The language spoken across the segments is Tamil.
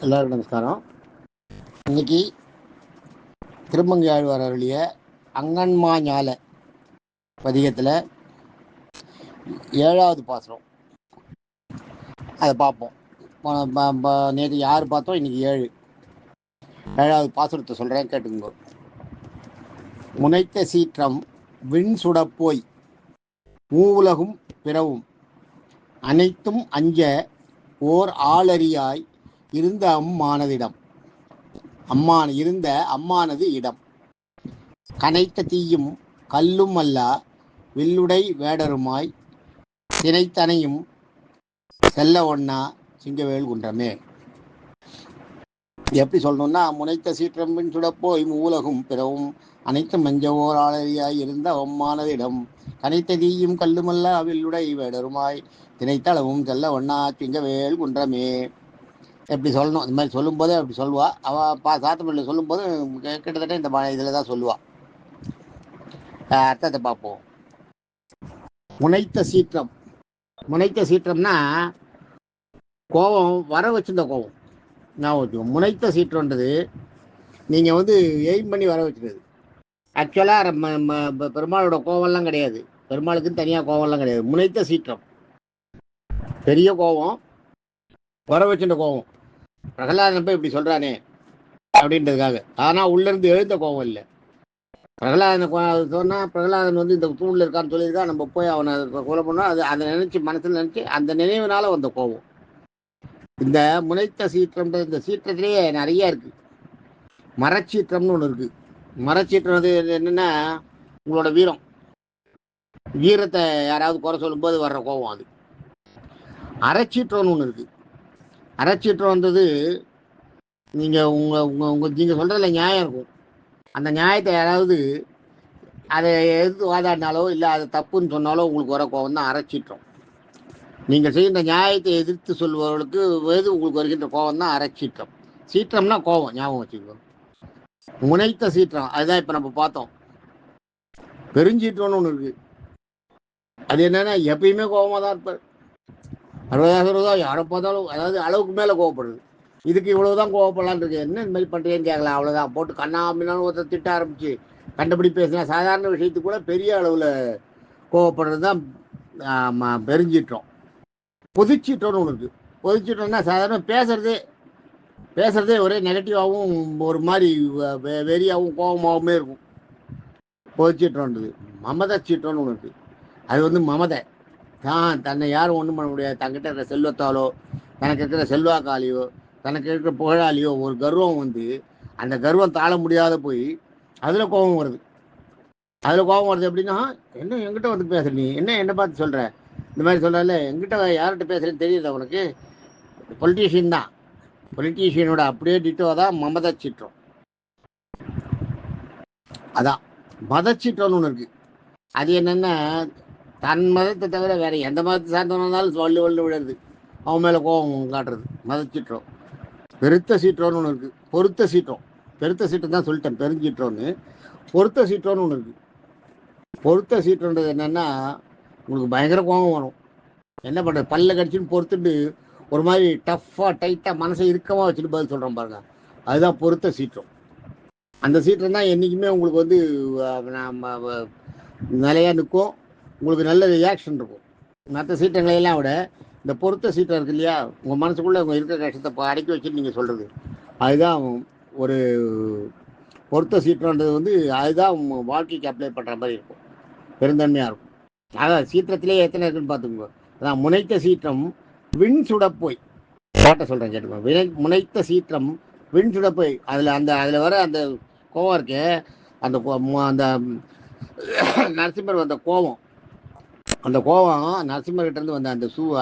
எல்லாருக்கும் நமஸ்காரம். இன்னைக்கு திருமங்கை ஆழ்வார் அருளிய அங்கன்மா ஞால பதிகத்தில் 7வது பாசுரம் அதை பார்ப்போம். நேற்று 6 பார்த்தோம், இன்னைக்கு 7வது பாசுரத்தை சொல்கிறேன், கேட்டுங்க. முனைத்த சீற்றம் விண் சுடப்போய் மூவுலகும் பிறவும் அனைத்தும் அஞ்ச ஓர் ஆளறியாய் இருந்த அம்மானது இடம் கனைத்த தீயும் கல்லும் அல்லா வில்லுடை வேடருமாய் தினைத்தனையும் செல்ல ஒன்னா சிங்கவேல் குன்றமே. எப்படி சொல்லணும்னா, முனைத்த சீற்றம் பின் சுடப்போய் மூலகும் பிறவும் அனைத்து மஞ்சவோர் ஆளறியாய் இருந்த அம்மானது இடம் கனைத்த தீயும் கல்லுமல்லா வில்லுடை வேடருமாய் தினைத்தளவும் செல்ல ஒன்னா சிங்கவேல் குன்றமே. எப்படி சொல்லணும், இந்த மாதிரி சொல்லும்போது அப்படி சொல்லுவா அவள். சாத்தமிழில் சொல்லும்போது கிட்டத்தட்ட இந்த இதில் தான் சொல்லுவாள். அர்த்தத்தை பார்ப்போம். முனைத்த சீற்றம்னா கோபம் வர வச்சிருந்த கோபம் ஞாபகம் வச்சுக்கோங்க. முனைத்த சீற்றம்ன்றது நீங்கள் எய்ம் பண்ணி வர வச்சுருது. ஆக்சுவலாக பெருமாளோட கோவம்லாம் கிடையாது, பெருமாளுக்குன்னு தனியாக கோவம்லாம் கிடையாது. முனைத்த சீற்றம் பெரிய கோபம், வர வச்சுட்ட கோபம். பிரகலாதன் போய் இப்படி சொல்கிறானே அப்படின்றதுக்காக. ஆனால் உள்ளேருந்து எழுந்த கோபம் இல்லை. பிரகலாதனை சொன்னால் பிரகலாதன் இந்த தூணில் இருக்கான்னு சொல்லியிருக்கா, நம்ம போய் அவனை கொலை பண்ணோம். அதை நினச்சி மனசில் நினச்சி அந்த நினைவுனால வந்த கோபம். இந்த முனைத்த சீற்றம்ன்றது, இந்த சீற்றத்திலேயே நிறைய இருக்குது. மரச்சீற்றம்னு ஒன்று இருக்குது. மரச்சீற்றம் என்னென்னா, உங்களோட வீரத்தை யாராவது குறை சொல்லும்போது வர்ற கோபம் அது. அறச்சீற்றம்னு ஒன்று இருக்குது. அறச்சீற்றம் நீங்கள் நீங்கள் சொல்கிறதுல நியாயம் இருக்கும். அந்த நியாயத்தை யாராவது அதை எதிர்த்து வாதாடினாலோ இல்லை அதை தப்புன்னு சொன்னாலோ உங்களுக்கு வர கோபம் தான் அறச்சீற்றம். நீங்கள் செய்கின்ற நியாயத்தை எதிர்த்து சொல்பவர்களுக்கு உங்களுக்கு வருகின்ற கோபம் தான் அறச்சீற்றம். சீற்றம்னா கோபம், ஞாபகம் வச்சுக்கோங்க. முனைத்த சீற்றம் அதுதான் இப்போ நம்ம பார்த்தோம். பெருஞ்சீற்றம்னு ஒன்று இருக்குது. அது என்னன்னா, எப்பயுமே கோபமாக தான் இருப்பார். 60 யாரை பார்த்தாலும், அதாவது அளவுக்கு மேலே கோவப்படுறது. இதுக்கு இவ்வளவுதான் கோவப்படலான் இருக்கு. என்ன இந்த மாதிரி பண்ணுறேன்னு கேட்கலாம், அவ்வளோதான். போட்டு கண்ணா அப்படின்னாலும் ஒருத்தர் திட்ட ஆரம்பிச்சு கண்டுபிடி பேசினா சாதாரண விஷயத்துக்கு கூட பெரிய அளவில் கோவப்படுறது தான் பெருஞ்சீற்றம். பொதுச்சீற்றம்னு ஒன்று இருக்குது. பொதுச்சீற்றம்னா சாதாரண பேசுறதே ஒரே நெகட்டிவாகவும் ஒரு மாதிரி வெறியாகவும் கோபமாகவுமே இருக்கும். பொதுச்சீற்றம்ன்றது. மமத சீற்றம்னு ஒன்று இருக்குது. அது மமதை தன்னை யாரும் ஒன்றும் பண்ண முடியாது. தங்கிட்ட இருக்கிற செல்வத்தாலோ, தனக்கு இருக்கிற செல்வாக்காலியோ, தனக்கு இருக்கிற புகழாலியோ ஒரு கர்வம் அந்த கர்வம் தாழ முடியாத போய் அதில் கோபம் வருது. எப்படின்னா, என்ன என்கிட்ட பேசுற, நீ என்ன பார்த்து சொல்கிற, இந்த மாதிரி சொல்கிறல, என்கிட்ட யார்கிட்ட பேசுகிறேன்னு தெரியுது அவனுக்கு. பொலிட்டீஷியன் தான். பொலிட்டீஷியனோட அப்படியே டிட்டோ தான் மமத சீற்றம். அதான் மதச்சீற்றம்னு ஒன்று இருக்குது. அது என்னென்னா, தன் மதத்தை தவிர வேற எந்த மதத்தை சார்ந்தவனாலும் வள்ளு விடுறது, அவன் மேலே கோபம் காட்டுறது மதச்சீற்றம். பெருத்த சீற்றம்னு ஒன்று இருக்குது. பொருத்த சீற்றம் தான் சொல்லிட்டேன், பெருஞ்சீற்றம்னு. பொருத்த சீற்றம்னு ஒன்று இருக்குது. பொருத்த சீற்றம்ன்றது என்னென்னா, உங்களுக்கு பயங்கர கோபம் வரும். என்ன பண்ணுறது, பல்ல கடிச்சுன்னு பொறுத்துட்டு ஒரு மாதிரி டஃப்பாக டைட்டாக மனசை இறுக்கமாக வச்சுட்டு பதில் சொல்கிறோம் பாருங்க, அதுதான் பொருத்த சீற்றம். அந்த சீற்றம் தான் என்றைக்குமே உங்களுக்கு நிலையாக நிற்கும். உங்களுக்கு நல்ல ரியாக்ஷன் இருக்கும். மற்ற சீற்றங்களையெல்லாம் விட இந்த பொருத்த சீற்றம் இருக்கு இல்லையா, உங்கள் மனசுக்குள்ளே உங்கள் இருக்கிற கஷ்டத்தை அடக்கி வச்சுட்டு நீங்கள் சொல்கிறது, அதுதான் ஒரு பொருத்த சீற்றம்ன்றது. அதுதான் வாழ்க்கைக்கு அப்ளை பண்ணுற மாதிரி இருக்கும், பெருந்தன்மையாக இருக்கும். அதான் சீற்றத்திலே எத்தனை இருக்குன்னு பார்த்துக்கோங்க. அதான் முனைத்த சீற்றம் விண் சுடப்போய் பாட்டை சொல்கிறேன் கேட்டுக்கோங்க. முனைத்த சீற்றம் விண் சுடப்போய், அதில் வர அந்த கோபம் இருக்கு. அந்த நரசிம்மர் வந்த கோபம், அந்த கோபம் நரசிம்மர்கிட்ட இருந்து வந்த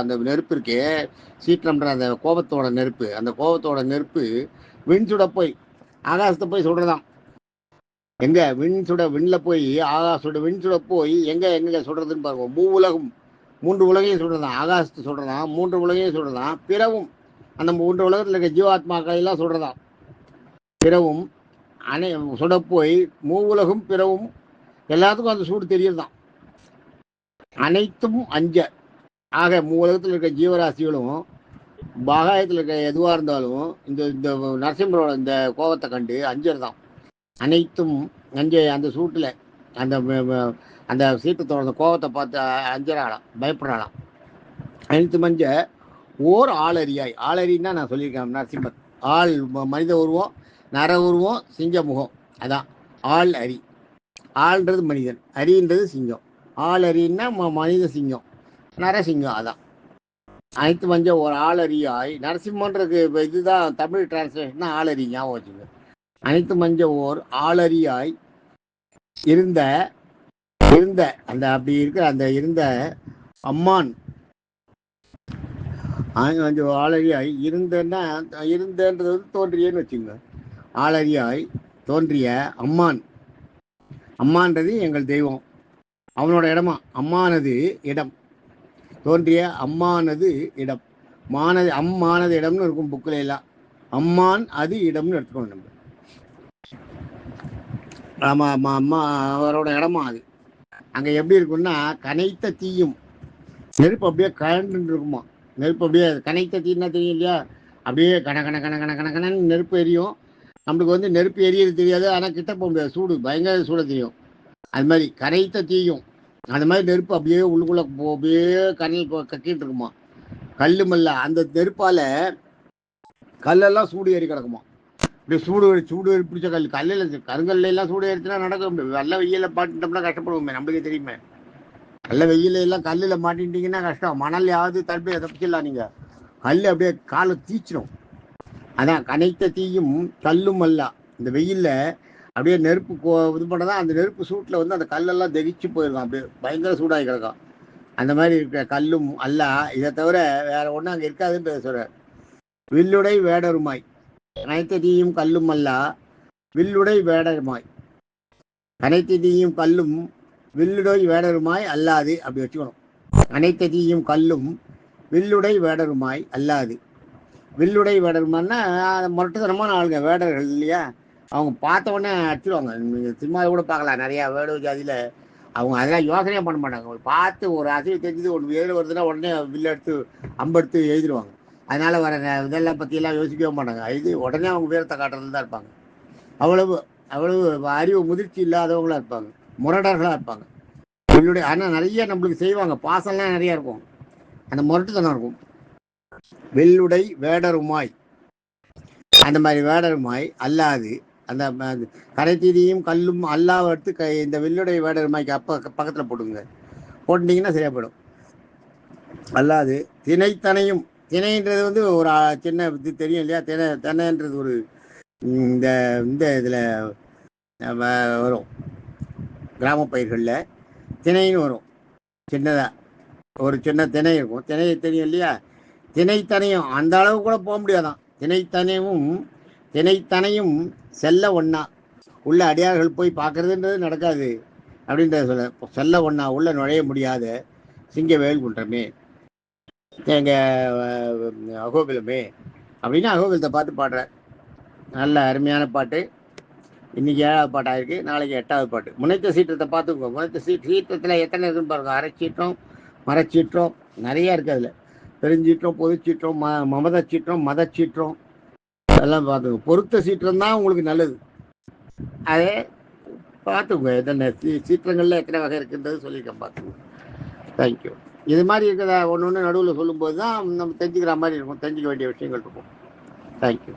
அந்த நெருப்பு இருக்கே, சீற்றம்ன்ற அந்த கோபத்தோட நெருப்பு, அந்த கோபத்தோட நெருப்பு விண் சுட போய் ஆகாசத்தை போய் சுடுறதாம். எங்க விண்ணில் போய் ஆகாசோட விண் சுட போய் எங்க சுடுறதுன்னு பாருங்க. மூன்று உலகையும் சுடுறதான். ஆகாசத்தை சுடுறதான், 3 உலகையும் சுடுறதான். பிறவும் அந்த 3 உலகத்தில் இருக்க ஜீவாத்மாக்கள் எல்லாம் சுடுறதான். பிறவும் சுடப்போய் மூவுலகும் பிறவும் எல்லாத்துக்கும் அந்த சூடு தெரியறதான். அனைத்தும் அஞ்ச, ஆக 3 உலகத்தில் இருக்க ஜீவராசிகளும் பாகாயத்தில் இருக்க எதுவாக இருந்தாலும் இந்த இந்த நரசிம்மரோட இந்த கோபத்தை கண்டு அஞ்சர் தான் அனைத்தும் அந்த சூட்டில் அந்த அந்த சீற்றத்தோட அந்த கோபத்தை பார்த்து அஞ்சராகலாம், பயப்படலாம். அனைத்து மஞ்ச ஓர் ஆளறியாய். ஆளறின்னா நான் சொல்லியிருக்கேன் நரசிம்மர். ஆள் மனித உருவம், நர உருவம், சிங்க முகம். அதான் ஆள் அரி. ஆள்ன்றது மனிதன், அரின்றது சிங்கம். ஆள் அரின்னா மனித சிங்கம், நரசிங்கம். அதான் அனைத்து மஞ்ச ஒரு ஆளறியாய். நரசிம்மன்றது இதுதான் தமிழ் டிரான்ஸ்லேஷன் தான். ஆளறி ஞாபகம் வச்சுங்க. அனைத்து மஞ்ச ஓர் ஆளறியாய் இருந்த இருந்த அந்த அப்படி இருக்கிற அந்த இருந்த அம்மான் ஆளறியாய் இருந்தன்னா இருந்தன்றது வந்து தோன்றியன்னு வச்சுங்க. ஆளறியாய் தோன்றிய அம்மான். அம்மான்றது எங்கள் தெய்வம், அவனோட இடமா. அம்மானது இடம், தோன்றிய அம்மானது இடம். மானது அம்மானது இடம்னு இருக்கும் புக்கில் எல்லாம். அம்மான் அது இடம்னு எடுத்துக்கணும் நம்ம. அம்மா அவரோட இடமா அது. அங்கே எப்படி இருக்குன்னா கனைத்த தீயும் நெருப்பு அப்படியே கரண்டு இருக்குமா. நெருப்பு அப்படியே கனைத்த தீன்னா தெரியும் இல்லையா, அப்படியே கன கன கன கன கன கனன்னு நெருப்பு எரியும். நம்மளுக்கு வந்து நெருப்பு எரியது தெரியாது, ஆனால் கிட்ட போக முடியாது, சூடு பயங்கர சூட தெரியும். அது மாதிரி கனைத்த தீயும் அந்த மாதிரி நெருப்பு அப்படியே உள்ளுக்குள்ள அப்படியே கண்ணில் கக்கிட்டு இருக்குமா. கல்லு மல்ல அந்த நெருப்பால கல்லெல்லாம் சூடு ஏறி கிடக்குமா. இப்படி சூடு பிடிச்ச கல்லில் கருங்கல்ல எல்லாம் சூடு ஏறிச்சுன்னா நடக்க முடியும். வெள்ள வெயில பாட்டுட்டோம்னா கஷ்டப்படுவோமே, நம்மளுக்கே தெரியுமே. நல்ல வெயில எல்லாம் கல்லில் மாட்டிட்டீங்கன்னா கஷ்டம். மணல்லையாவது தடுப்பு தப்பிச்சிடலாம். நீங்கள் கல் அப்படியே காலை தீச்சிடும். அதான் கனைத்த தீயும் கல்லும் அல்ல. இந்த வெயிலில் அப்படியே நெருப்பு இது பண்ணதான் அந்த நெருப்பு சூட்டில் வந்து அந்த கல்லெல்லாம் தெகிச்சு போயிருக்கும், அப்படியே பயங்கர சூடாகி கிடக்கும். அந்த மாதிரி இருக்கிற கல்லும் அல்ல. இதை தவிர வேற ஒன்றும் அங்கே இருக்காதுன்னு சொல்ற. வில்லுடை வேடருமாய். கனைத்த தீயும் கல்லும் அல்ல வில்லுடை வேடருமாய். கனைத்த தீயும் கல்லும் வில்லுடை வேடருமாய் அல்லாது. அப்படி வச்சுக்கணும். அனைத்த தீயும் கல்லும் வில்லுடை வேடருமாய் அல்லாது. வில்லுடை வேடருமான்னா முரட்டுத்தனமான ஆளுங்க வேடர்கள் இல்லையா, அவங்க பார்த்த உடனே அடிச்சிடுவாங்க. நீங்கள் சினிமாவில் கூட பார்க்கலாம், நிறையா வேடு ஜாதியில் அவங்க அதெல்லாம் யோசனையே பண்ண மாட்டாங்க. பார்த்து ஒரு அசைவு தெரிஞ்சது ஒன்று எதில் வருதுன்னா உடனே வில்லு எடுத்து அம்பெடுத்து எழுதிடுவாங்க. அதனால் வர இதெல்லாம் பற்றியெல்லாம் யோசிக்கவே மாட்டாங்க. இது உடனே அவங்க வீரத்தை காட்டுறதுல தான் இருப்பாங்க. அவ்வளவு அறிவு முதிர்ச்சி இல்லாதவங்களாக இருப்பாங்க, முரடர்களாக இருப்பாங்க. இவங்களுடைய ஆனால் நிறைய நம்மளுக்கு செய்வாங்க, பாசம்லாம் நிறையா இருக்கும், அந்த முரட்டுத்தனம் இருக்கும். வெள்ளுடை வேடருமாய் அந்த மாதிரி வேடருமாய் அல்லாது. அந்த கரைத்தீதியும் கல்லும் அல்லாவை எடுத்து இந்த வெள்ளுடை வேடருமாய்க்கு பக்கத்தில் போட்டுங்க. போட்டுட்டீங்கன்னா சரியா போயிடும். அல்லாது திணைத்தனையும். திணைன்றது வந்து ஒரு சின்ன இது தெரியும் இல்லையா, திணைன்றது ஒரு இந்த இந்த இதில் வரும், கிராம பயிர்களில் திணைன்னு வரும். சின்னதாக ஒரு சின்ன திணை இருக்கும், திணை தெரியும் இல்லையா. திணைத்தனையும் அந்த அளவு கூட போக முடியாதான். திணைத்தனையும் செல்ல ஒன்னா. உள்ள அடியார்கள் போய் பார்க்கறதுன்றது நடக்காது அப்படின்றத சொல்ல. செல்ல ஒன்னா உள்ள நுழைய முடியாத சிங்கவேல் குன்றமே எங்க அகோபிலமே அப்படின்னு அகோபிலத்தை பார்த்து பாடுற நல்ல அருமையான பாட்டு. இன்னைக்கு 7வது பாட்டாக இருக்கு, நாளைக்கு 8வது பாட்டு. முனைத்த சீற்றத்தை பார்த்துக்கோ. முனைத்த சீற்றத்தில் எத்தனை இருக்குன்னு பாருங்க. அரைச்சீற்றம், மரச்சீற்றம், நிறைய இருக்கு. அதில் பெருஞ்சீற்றம், பொதுச்சீற்றம், மமதச்சீற்றம், மதச்சீற்றம் அதெல்லாம் பார்த்துக்கோ. பொருத்த சீற்றம் தான் உங்களுக்கு நல்லது. அதே பார்த்துக்கோங்க. எத்தனை சீற்றங்களில் எத்தனை வகை இருக்குன்றது சொல்லியிருக்கேன், பார்த்துக்கோங்க. தேங்க்யூ. இது மாதிரி இருக்கிறத ஒன்று நடுவில் சொல்லும்போது தான் நம்ம தெரிஞ்சுக்கிற மாதிரி இருக்கும், தெரிஞ்சுக்க வேண்டிய விஷயங்கள் இருக்கும். தேங்க்யூ.